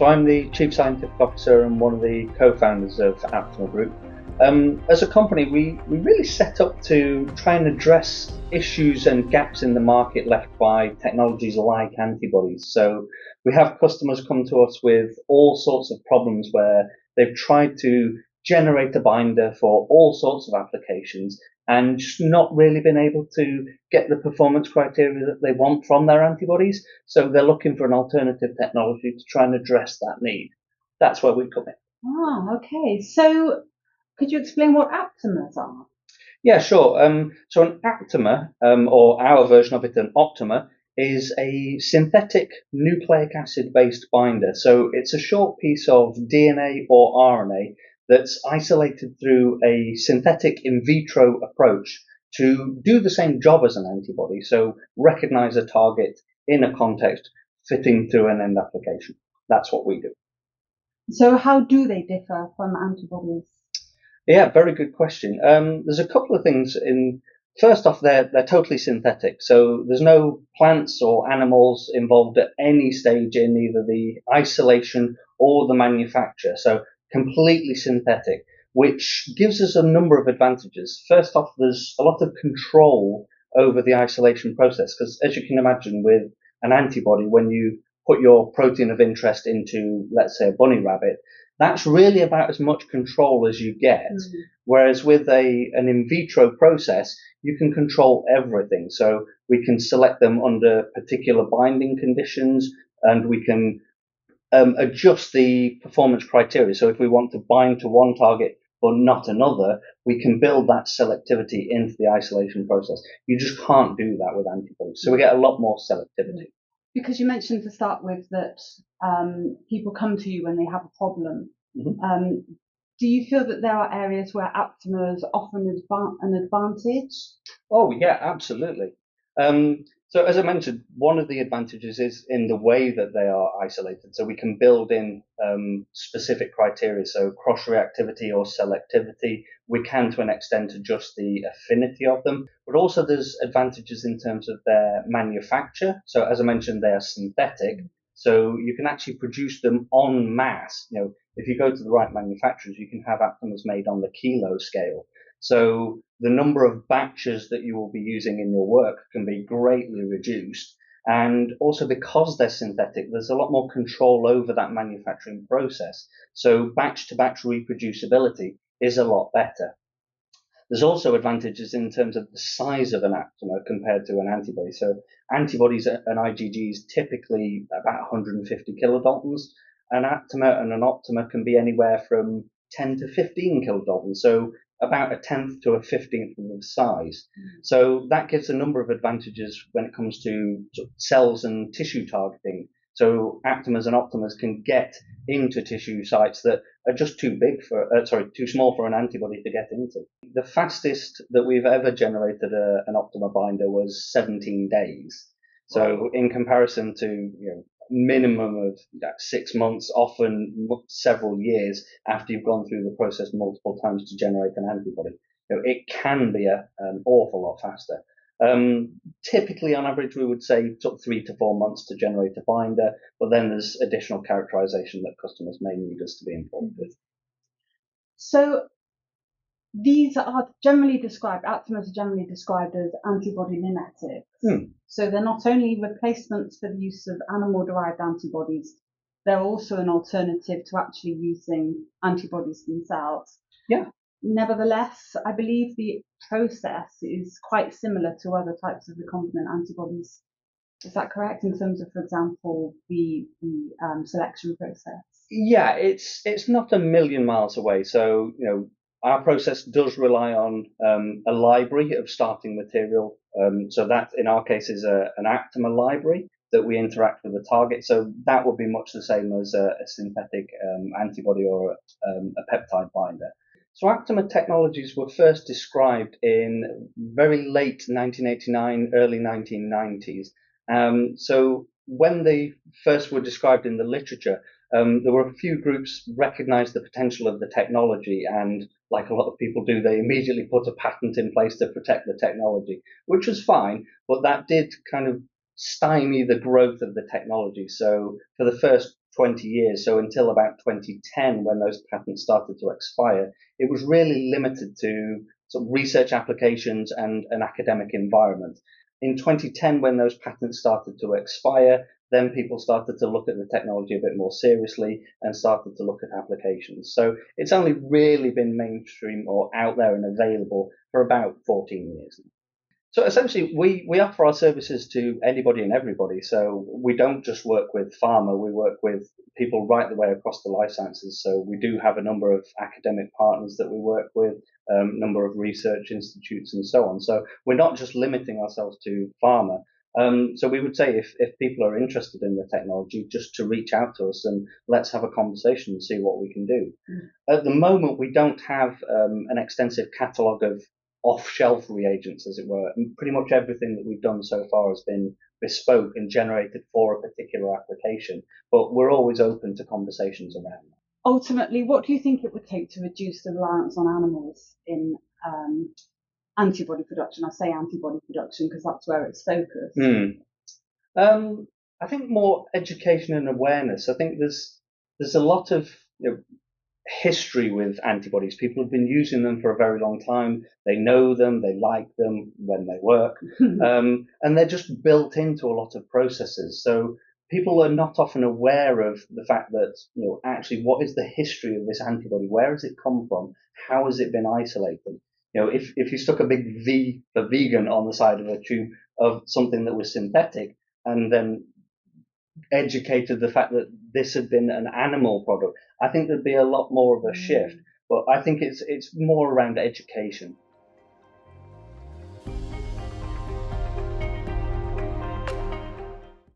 So I'm the Chief Scientific Officer and one of the co-founders of Optimer Group. As a company, we really set up to try and address issues and gaps in the market left by technologies like antibodies. So we have customers come to us with all sorts of problems where they've tried to generate a binder for all sorts of applications and just not really been able to get the performance criteria that they want from their antibodies. So they're looking for an alternative technology to try and address that need. That's where we come in. Ah, okay. So could you explain what Optimers are? Yeah, sure. So an aptamer, or our version of it, an optimer, is a synthetic nucleic acid-based binder. So it's a short piece of DNA or RNA that's isolated through a synthetic in vitro approach to do the same job as an antibody. So recognize a target in a context fitting through an end application. That's what we do. So how do they differ from antibodies? Yeah, very good question. There's a couple of things in. First off, they're totally synthetic, so there's no plants or animals involved at any stage in either the isolation or the manufacture. So completely synthetic, which gives us a number of advantages. First off, there's a lot of control over the isolation process, because as you can imagine, with an antibody, when you put your protein of interest into, let's say, a bunny rabbit, that's really about as much control as you get. Whereas with an in vitro process, you can control everything. So we can select them under particular binding conditions, and we can adjust the performance criteria. So if we want to bind to one target but not another, we can build that selectivity into the isolation process. You just can't do that with antibodies. So we get a lot more selectivity. Because you mentioned to start with that people come to you when they have a problem. Mm-hmm. Do you feel that there are areas where Optimers offer an advantage? Oh, yeah, absolutely. So as I mentioned, one of the advantages is in the way that they are isolated. So we can build in specific criteria, so cross-reactivity or selectivity. We can, to an extent, adjust the affinity of them. But also there's advantages in terms of their manufacture. So as I mentioned, they are synthetic. So you can actually produce them en masse. If you go to the right manufacturers, you can have Optimers made on the kilo scale. So the number of batches that you will be using in your work can be greatly reduced. And also because they're synthetic, there's a lot more control over that manufacturing process. So batch to batch reproducibility is a lot better. There's also advantages in terms of the size of an aptamer compared to an antibody. So antibodies and IgGs typically about 150 kilodaltons. An aptamer and an optimer can be anywhere from 10 to 15 kilodaltons. So about a 10th to a 15th of the size. So that gives a number of advantages when it comes to cells and tissue targeting. So aptamers and optimers can get into tissue sites that are just too small for an antibody to get into. The fastest that we've ever generated an optimer binder was 17 days. So in comparison to minimum of 6 months, often several years after you've gone through the process multiple times to generate an antibody. It can be an awful lot faster. Typically, on average, we would say it took 3 to 4 months to generate a binder, but then there's additional characterization that customers may need us to be involved with. So these are generally described, Optimers are generally described as antibody mimetics. So they're not only replacements for the use of animal-derived antibodies, they're also an alternative to actually using antibodies themselves. Yeah. Nevertheless, I believe the process is quite similar to other types of recombinant antibodies. Is that correct in terms of, for example, the selection process? Yeah, it's not a million miles away. So, our process does rely on a library of starting material. So that, in our case, is an aptamer library that we interact with the target. So that would be much the same as a synthetic antibody or a peptide binder. So aptamer technologies were first described in very late 1989, early 1990s. So when they first were described in the literature, there were a few groups recognized the potential of the technology, and like a lot of people do, they immediately put a patent in place to protect the technology, which was fine, but that did kind of stymie the growth of the technology. So for the first 20 years, so until about 2010, when those patents started to expire, it was really limited to sort of research applications and an academic environment. In 2010, when those patents started to expire, then people started to look at the technology a bit more seriously and started to look at applications. So it's only really been mainstream or out there and available for about 14 years. So essentially, we offer our services to anybody and everybody. So we don't just work with pharma, we work with people right the way across the life sciences. So we do have a number of academic partners that we work with, number of research institutes and so on. So we're not just limiting ourselves to pharma. So we would say if people are interested in the technology, just to reach out to us and let's have a conversation and see what we can do. At the moment, we don't have an extensive catalogue of off-shelf reagents, as it were. And pretty much everything that we've done so far has been bespoke and generated for a particular application. But we're always open to conversations around that. Ultimately, what do you think it would take to reduce the reliance on animals in antibody production? I say antibody production because that's where it's focused. I think more education and awareness. I think there's a lot of history with antibodies. People have been using them for a very long time. They know them, they like them when they work, and they're just built into a lot of processes. So people are not often aware of the fact that, actually what is the history of this antibody? Where has it come from? How has it been isolated? If you stuck a big V for vegan on the side of a tube of something that was synthetic and then educated the fact that this had been an animal product, I think there'd be a lot more of a shift. But I think it's more around education.